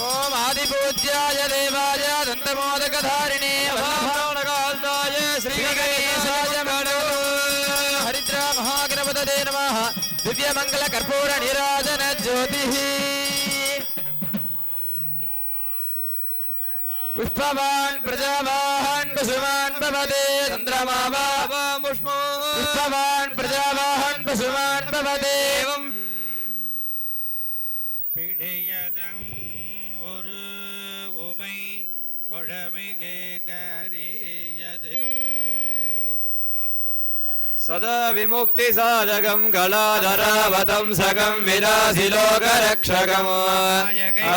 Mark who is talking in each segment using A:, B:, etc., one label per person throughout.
A: ओम आदिपूज्याय देवाय दन्तमोदकधारिणे वल्लभानकान्ताय श्रीगणेशाय मंगलम् हरिद्रा महागणपतये नमः दिव्यमंगलकर्पूर निराजन ज्योतिः पुष्पवान् प्रजावाहन् पशुमान् भवते चन्द्रमा पुष्पो पुष्पवान् प्रजावाहन् पशुमान् भवते
B: பிழையதம் ஒரு உமை பொழமிகே கரியது
A: सदा विमुक्ति साधकं कलाधरावतं सकं विलासिलोकरक्षकम्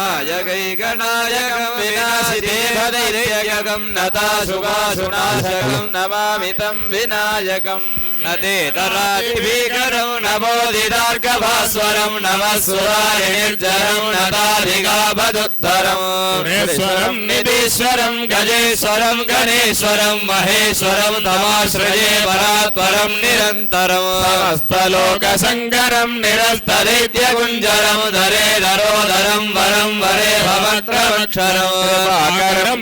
A: आयकैकनायकं विनाशिदेवदैर्यकं नताशुभाशुनाशकं नमामि तं विनायकम् न ते तरातिभीकरं नवोदितार्कभास्वरं नमः सुरारिणिर्जरं नताधिकापदुत्तरं सुरेश्वरं निधीश्वरं गजेश्वरं गणेश्वरं महेश्वरं तमाश्रये परात्परं निरन्तरं समस्तलोकशङ्करं निरस्तदैत्यकुञ्जरं धरे धरोधरं वरं वरे भवत्रमक्षरं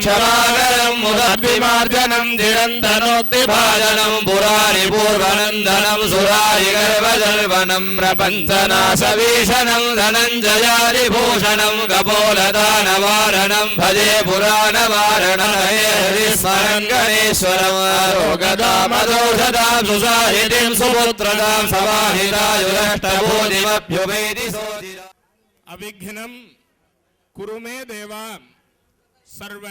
A: क्षमाकरं मुदद्विमार्जनं चिरन्तनोक्तिभाजनं पुरारि पूर्वनन्दनं सुरारिगर्भजर्वनं प्रपञ्चनाशवीषणं धनञ्जयादिभूषणं कपोलदानवारणं भजे पुराणवारणं हरिस्मरं गणेश्वरं रोगदामदोषदां सुसाहितिं सुपुत्रदां समाहितायुरष्टभूतिमभ्युपेति सोदिरा
B: अविघ्नं कुरु मे देवा सर्व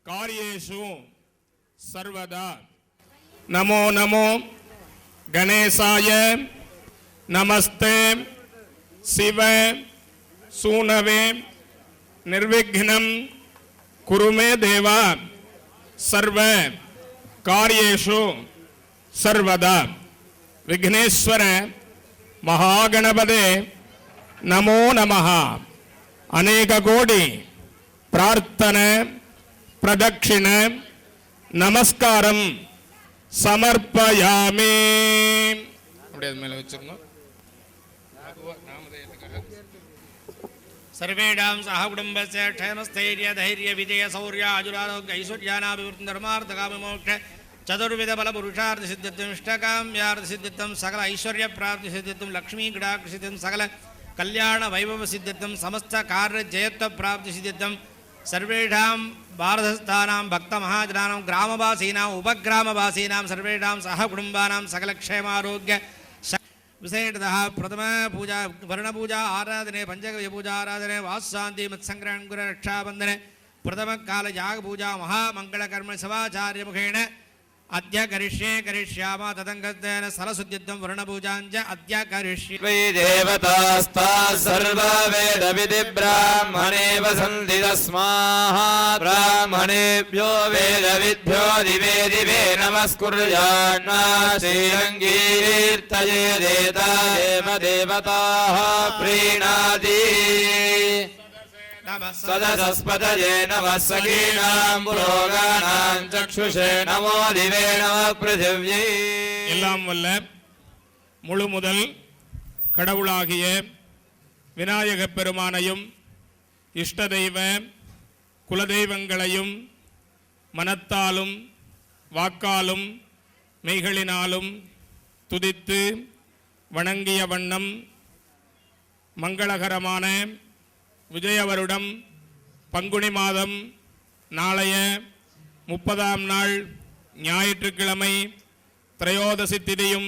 B: कार्येषु सर्वदा नमो नमो गणेशाय नमस्ते शिव सूनवे निर्विघ्नं कुरु मे देवा सर्व कार्येषु सर्वदा विघ्नेश्वर महागणपते नमो नमः अनेक कोटि प्रार्थना प्रदक्षिण नमस्कारम समर्पयामि सर्वेषां सह कुटुम्बस्य क्षेमस्थैर्य धैर्य विजय शौर्य आजुरारोग्य ऐश्वर्यानाभिवृद्धि धर्मार्थकाममोक्ष चतुर्विध बल पुरुषार्थ सिद्धित्वं इष्टकाम्यार्थ सिद्धित्वं सकल ऐश्वर्य प्राप्ति सिद्धित्वं लक्ष्मी कटाक्ष सिद्धित्वं सकल कल्याण वैभव सिद्धित्वं समस्त कार्य जयत्व प्राप्ति सिद्धित्वं सर्वेषां भारतस्थानां भक्तमहाजनानां ग्रामवासीनां उपग्रामवासीनां सर्वेषां सह कुटुम्बानां सकल क्षेमारोग्य विशेषतः प्रथम पूजा वर्णपूजा आराधने पंचगव्य पूजा आराधने वाशांति मत्संग्रहण रक्षाबंधने प्रथम काल याग पूजा महामंगलकर्म सवाचार्य मुखेन अद्य करिष्यामः तदंगतेन सरस्वतीत्वं वर्णपूजाञ्च अद्य करिष्ये
A: वै देवतास्ताः सर्वा वेदविधि ब्राह्मणे वसन्ति तस्मात् ब्राह्मणेभ्यो वेदविद्भ्यो दिवे दिवे नमस्कुर्यान्ना श्रीरङ्गीर्तये देवताः प्रीणाति सदसस्पतये नमः सखीनां पुरोगानां चक्षुषे नमो दिवे नमः पृथिव्यै
B: எல்லாம் வல்ல முழு முதல் கடவுளாகிய விநாயகப் பெருமானையும் இஷ்ட தெய்வ குலதெய்வங்களையும் மனத்தாலும் வாக்காலும் மெய்களினாலும் துதித்து வணங்கிய வண்ணம் மங்களகரமான
C: விஜய வருடம் பங்குனி மாதம் நாளைய 30ஆம் நாள் ஞாயிற்றுக்கிழமை திரையோதசி திதியும்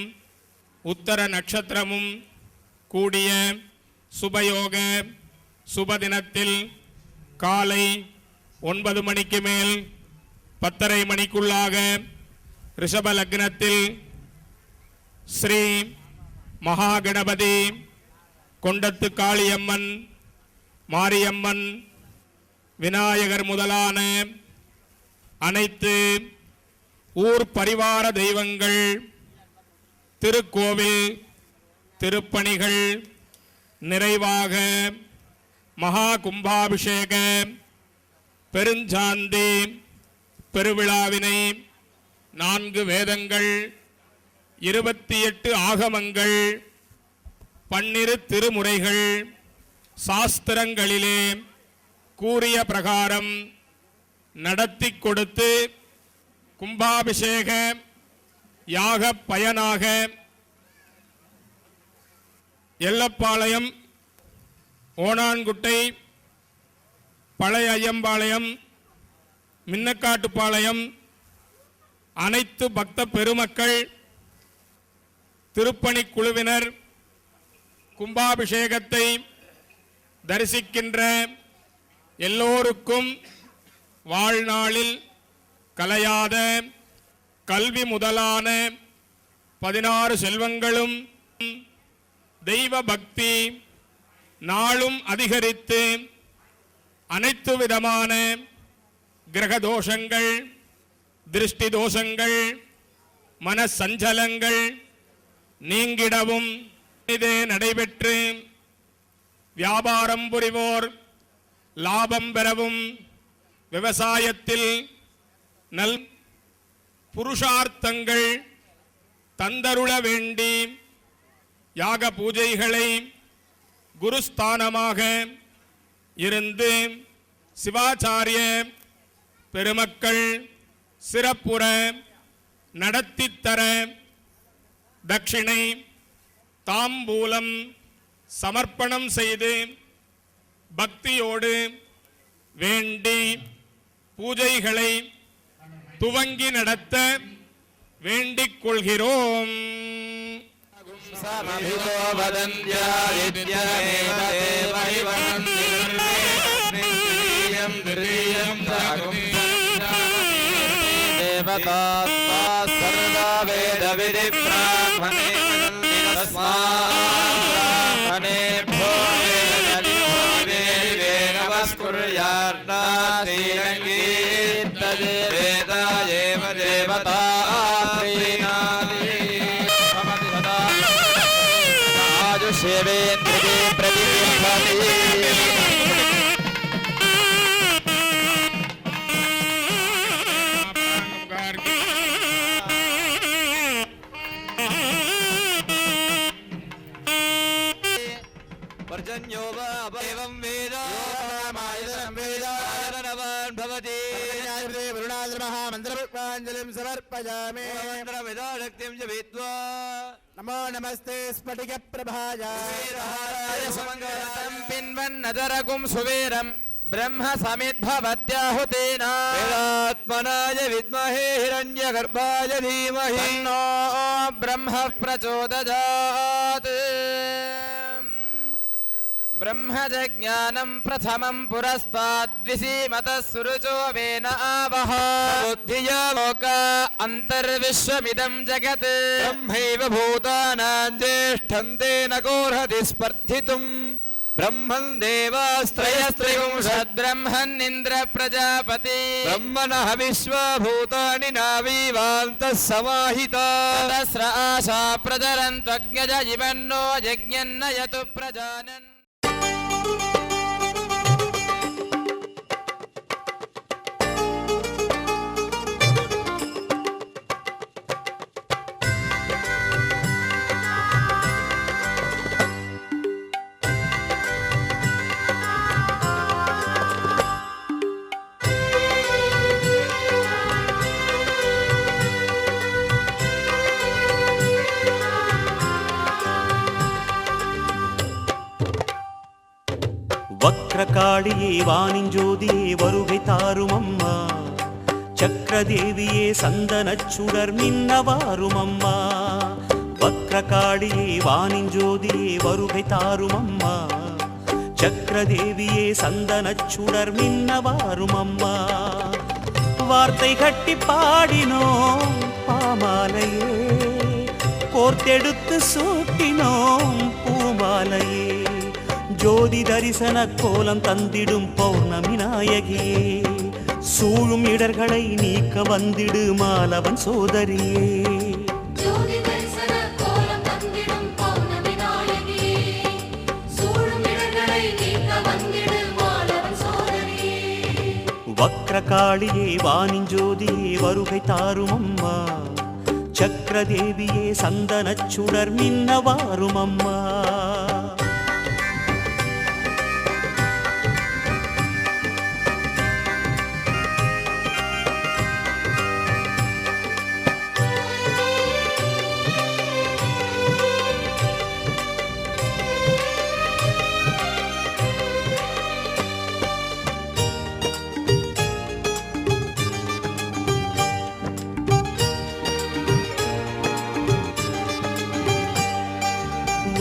C: உத்தர நட்சத்திரமும் கூடிய சுபயோக சுபதினத்தில் காலை 9 மணிக்கு மேல் 10:30 மணிக்குள்ளாக ரிஷப லக்னத்தில் ஸ்ரீ மகாகணபதி கொண்டத்து காளியம்மன் மாரியம்மன் விநாயகர் முதலான அனைத்து ஊர் பரிவார தெய்வங்கள் திருக்கோவில் திருப்பணிகள் நிறைவாக மகா கும்பாபிஷேக பெருஞ்சாந்தி பெருவிழாவினை 4 வேதங்கள் 28 ஆகமங்கள் 12 திருமுறைகள் சாஸ்திரங்களிலே கூறிய பிரகாரம் நடத்தி கொடுத்து கும்பாபிஷேக யாக பயனாக எல்லப்பாளையம் ஓணான்குட்டை பழைய ஐயம்பாளையம் மின்னக்காட்டுப்பாளையம் அனைத்து பக்த பெருமக்கள் திருப்பணி குழுவினர் கும்பாபிஷேகத்தை தரிசிக்கின்ற எல்லோருக்கும் வாழ்நாளில் கலையாத கல்வி முதலான 16 செல்வங்களும் தெய்வ பக்தி நாளும் அதிகரித்து அனைத்து விதமான கிரக தோஷங்கள் திருஷ்டி தோஷங்கள் மனசஞ்சலங்கள் நீங்கிடவும் இதே நடைபெற்று வியாபாரம் புரிவோர் லாபம் பெறவும் விவசாயத்தில் நல் புருஷார்த்தங்கள் தந்தருள வேண்டி யாக பூஜைகளை குருஸ்தானமாக இருந்து சிவாச்சாரிய பெருமக்கள் சிறப்புற நடத்தித்தர தட்சிணை தாம்பூலம் சமர்ப்பணம் செய்து பக்தியோடு வேண்டி பூஜைகளை துவங்கி நடத்த வேண்டிக் கொள்கிறோம்.
D: नमो नमस्ते स्फटिक प्रभाजाय
A: पिन्वन्नदरगुं सुवीरं ब्रह्म समिद्भवत्याहुतेन वेदात्मनाय विद्महे हिरण्यगर्भाय धीमहि तन्नो ब्रह्म प्रचोदयात्. ब्रह्मजज्ञानं प्रथमं पुरस्ताद्विसीमतः सुरुचो वेन आवह बुद्धिया लोका अन्तर्विश्वमिदं जगत् ब्रह्मैव भूतानां ज्येष्ठं तेन कोऽर्हति स्पर्धितुम् ब्रह्मन् देवास्त्रयस्त्रिपुंशद्ब्रह्मन्निन्द्र प्रजापति ब्रह्मणः विश्वभूतानि नावीवान्तः समाहिता ततस्र आशा प्रचरन्त्वज्ञज इमन्नो यज्ञन्नयतु प्रजानन्.
E: வக்ரகாளியே வானிஞ்சோதியே வருகை தாரும் அம்மா, சக்கரதேவியே சந்தனச் சுடர் மின்னவாரும் அம்மா. வக்ரகாளியே வானிஞ்சோதியே வருகை தாரும் அம்மா, சக்கரதேவியே சந்தனச் சுடர் மின்னவாரும் அம்மா. வார்த்தை கட்டி பாடினோம் பாமாலையே, கோர்த்தெடுத்து சூட்டினோம் பூமாலையே. ஜோதி தரிசன கோலம் தந்திடும் பௌர்ணமி நாயகியே, சூழும் இடர்களை நீக்க வந்திடு மாலவன் சோதரியே. வக்ரகாளியே வானிஞ்சோதியே வருகை தாரும் அம்மா, சக்கரதேவியே சந்தனச் சுடர் மின்னவாரும் அம்மா.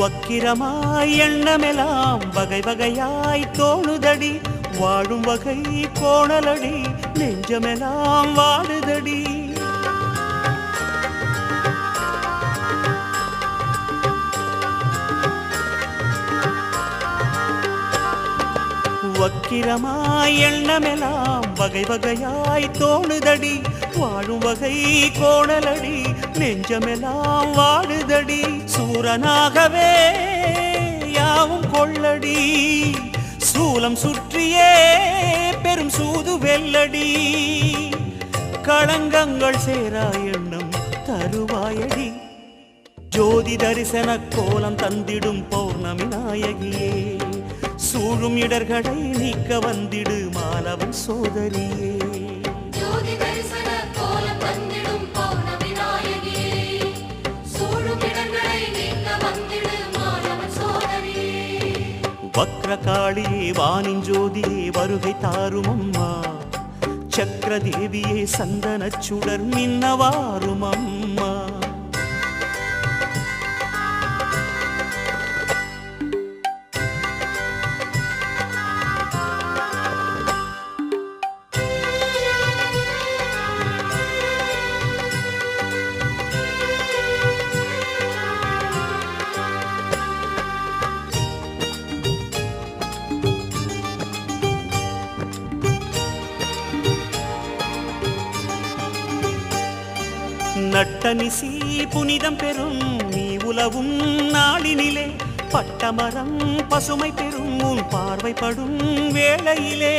E: வக்கிரமாய் எண்ணமெல்லாம் வகை வகையாய் தோணுதடி, வாழும் வகை கோணலடி நெஞ்சமெல்லாம் வாடுதடி. வக்கிரமாய் எண்ணமெல்லாம் வகை வகையாய் தோணுதடி, வாழும் வகை கோணலடி நெஞ்சமெல்லாம் வாடுதடி. சூரனாகவே யாவும் கொள்ளடி, சூலம் சுற்றியே பெரும் சூது வெல்லடி. களங்கங்கள் சேரா எண்ணம் தருவாயடி, ஜோதி தரிசன கோலம் தந்திடும் பௌர்ணமி நாயகியே. சூழும் இடர்களை நீக்க வந்திடு மாலவன் சோதரியே. வக்ரகாளியே வானிஞ்சோதியே வருகை தாரும் அம்மா, சக்கரதேவியே சந்தனச் சுடர் மின்னவாரும் அம்மா. நட்டனிசி புனிதம் பெறும் நீ உலவும் நாளினிலே, பட்டமரம் பசுமை பெறும் உன் பார்வைப்படும் வேளையிலே.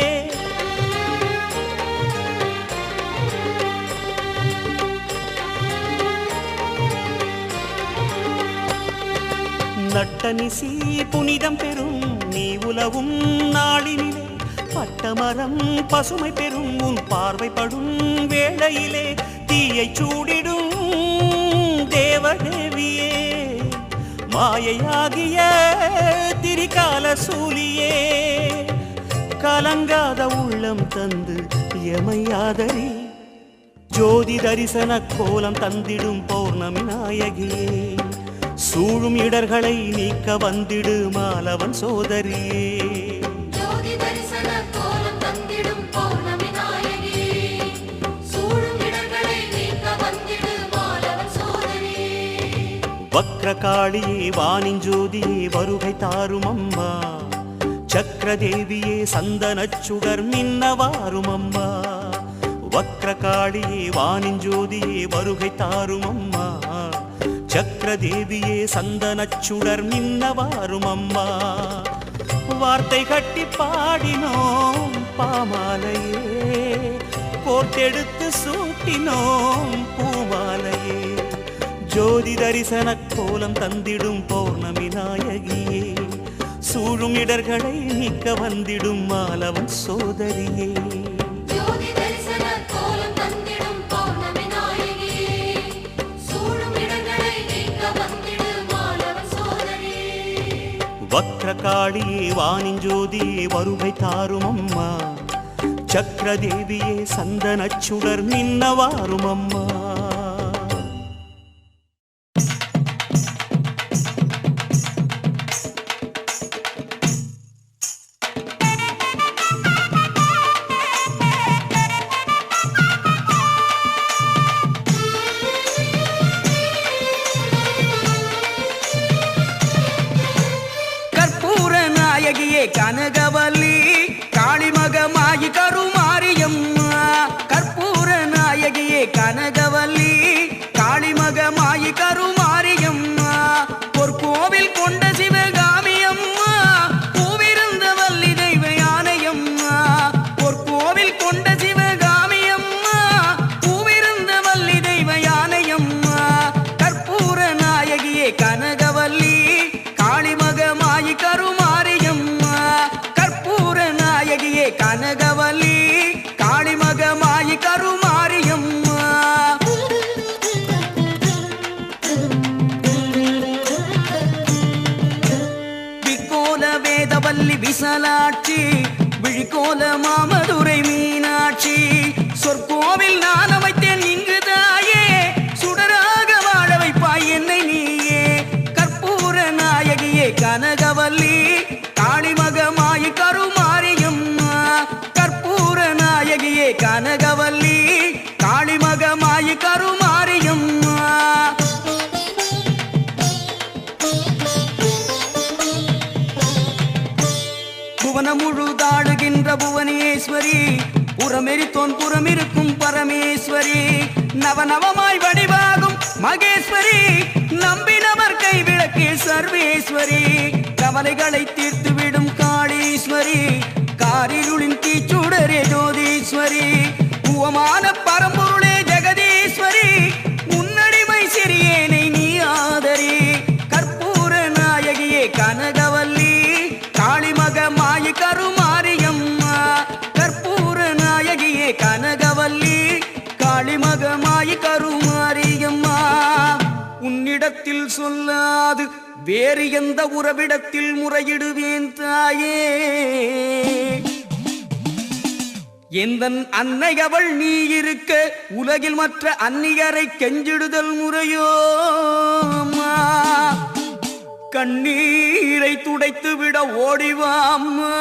E: நட்டனிசி புனிதம் பெறும் நீ உலவும் நாளினிலே, பட்டமரம் பசுமை பெறும் உன் பார்வைப்படும் வேளையிலே. தீயை சூடிடும் தேவதேவியே, மாயையாகிய திரிகால சூலியே. கலங்காத உள்ளம் தந்து எமையாதரி, ஜோதி தரிசன கோலம் தந்திடும் பௌர்ணமி நாயகியே. சூழும் இடர்களை நீக்க வந்திடு மாலவன் சோதரியே. வக்ரகாளியே வானிஞ்சோதியே வருகை தாரும் அம்மா, சக்கரதேவியே சந்தனச் சுடர் மின்னவாரும் அம்மா. வக்ரகாளியே வானிஞ்சோதியே வருகை தாரும் அம்மா, சக்கரதேவியே சந்தனச் சுடர் மின்னவாரும் அம்மா. வார்த்தை கட்டி பாடினோம் பாமாலையே, கோர்த்தெடுத்து சூட்டினோம் பூமாலையே. ஜோதி தரிசன கோலம் தந்திடும் பௌர்ணமி நாயகியே, சூழும் இடர்களை நீக்க வந்திடும் மாலவன் சோதரியே. வக்ர பத்ரகாளியே வானிஞ்சோதியே வருகை தாரும் அம்மா சக்கரதேவியே சந்தனச்சுடர் நின்னவாரும் அம்மா
F: கனகவல்லி காளிமகமாயி கருமாரியம்மா கற்பூர நாயகியே கனகவல்லி காளிமகமாயி கருமாரியம்மா பொற்கோவில் கொண்ட சிவகாமி அம்மா பூவிருந்த வள்ளி தெய்வ யானையம்மா பொற்கோவில் கொண்ட சிவகாமி அம்மா பூவிருந்த வள்ளி தெய்வ யானையம்மா கற்பூர நாயகியே கனகவல்லி காளிமகமாயி கருமாரியம்மா கற்பூர நாயகியே கனகவல்லி காளிமகமாயி கருமாரியம்மா விக்கோல வேதவல்லி விசலாட்சி விழிக்கோல மாமதுரை மீனாட்சி சொற்கோவில் நான் அமைத்தேன் இங்கு தாயே சுடராக வாழ வைப்பாய் என்னை நீயே கற்பூர நாயகியே கனகவல்லி காளிமகமாயி கருமாரியம்மா கற்பூர நாயகியே கனகவல்லி காளிமகமாயி கருமாரியம்மா புவனம் முழுதாடுகின்ற புவனேஸ்வரி புறமெரித்தோன் புறமிருக்கும் பரமேஸ்வரி நவநவமாய் வடிவாகும் மகேஸ்வரி நம்பினவர் கைவிளக்கே சர்வேஸ்வரி கவலைகளை தீர்த்துவிடும் காளீஸ்வரி காரிருளின் தீச்சுடரே ஜோதீஸ்வரி உவமான பரம்பொருளே ஜெகதீஸ்வரி உன்னடிமை சிறியேனை நீ ஆதரி கற்பூர நாயகியே கனகவல்லி காளிமகமாயி கருமாரியம்மா கற்பூர நாயகியே கனகவல்லி காளிமகமாயி கருமாரியம்மா உன்னிடத்தில் சொல்லாது வேறு எந்த உறவிடத்தில் முறையிடுவேன் தாயே எந்தன் அன்னை அவள் நீ இருக்க உலகில் மற்ற அந்நியரை கெஞ்சிடுதல் முறையோ அம்மா கண்ணீரை துடைத்துவிட ஓடிவாம்மா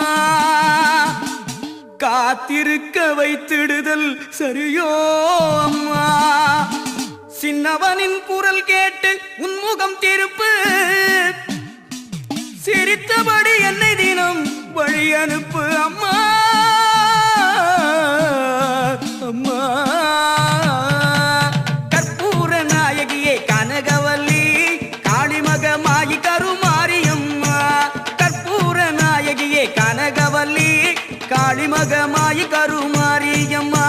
F: காத்திருக்க வைத்திடுதல் சரியோ அம்மா சின்னவனின் குரல் கேட்டு உன்முகம் திருப்பு சிரித்தபடி என்னை தினம் வழி அனுப்பு அம்மா அம்மா கற்பூர நாயகியே கனகவல்லி காளிமகமாயி கருமாரியம்மா கற்பூர நாயகியே கனகவல்லி காளிமகமாயி கருமாரியம்மா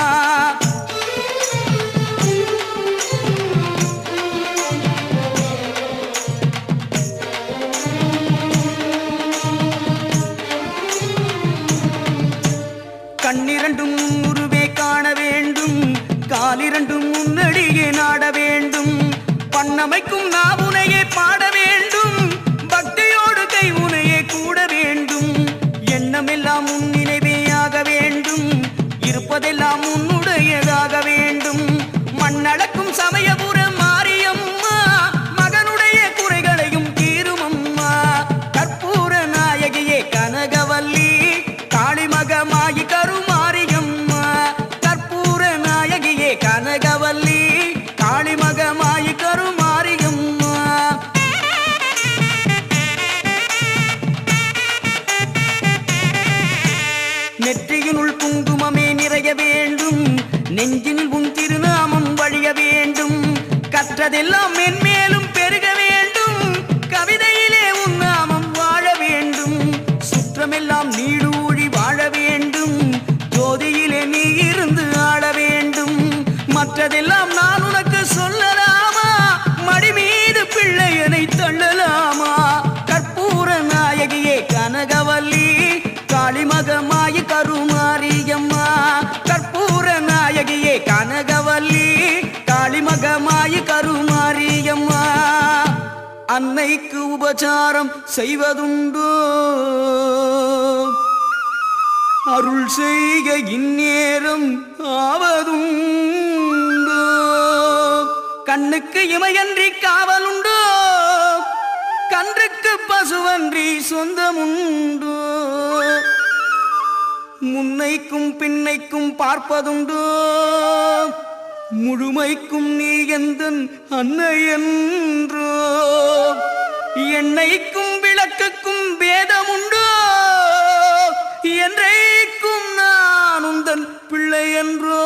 F: கண்ணிரண்டும் முன்னுருவே காண வேண்டும் காலிரண்டும் முன்னடியே நாட வேண்டும் பண்ணமைக்கும் நாவுனையே பாட வேண்டும் பக்தியோடு கை உனையே கூட வேண்டும் எண்ணமெல்லாம் உன் நினைவே ஆக வேண்டும் இருப்பதெல்லாம் உன்னுடையதாக வேண்டும் மண்ணளக்கும் சமயபுர மாரியம்மா மகனுடைய குறைகளையும் தீரும் அம்மா கற்பூர நாயகியே கனகவல்லி காளிமகமாயி கருமாரியம்மா கற்பூர நாயகியே கனகவல்லி காளிமகமாயி கருமாரியம்மா நெற்றியினுள் குங்குமமே நிறைய வேண்டும் நெஞ்சினில் உன் திருநாமம் வழிய வேண்டும் கற்றதெல்லாம் மென்மேலும் பெருக வேண்டும் கவிதையிலே உன் நாமம் வாழ வேண்டும் சுற்றமெல்லாம் நீடூழி வாழ வேண்டும் ஜோதியிலே நீ இருந்து ஆள வேண்டும் மற்றதெல்லாம் நான் உனக்கு சொல்லலாமா மடி மீது பிள்ளையனை தள்ளலாமா கற்பூர நாயகியே கனகவல்லி காளிமகமாயி கருமாரியம்மா கற்பூர நாயகியே கனகவல்லி காளிமகமாயி கருமாரியம்மா அன்னைக்கு உபசாரம் செய்வதுண்டோ அருள் செய்க இந்நேரம் ஆவதுண்டோ கண்ணுக்கு இமையன்றி காவலுண்டோ கன்றுக்கு பசுவன்றி சொந்தமுண்டோ முன்னைக்கும் பின்னைக்கும் பார்ப்பதுண்டோ முழுமைக்கும் நீ எந்தன் அன்னை என்றோ எண்ணெய்க்கும் விளக்குக்கும் பேதமுண்டோ என்றைக்கும் நான் உந்தன் பிள்ளை என்றோ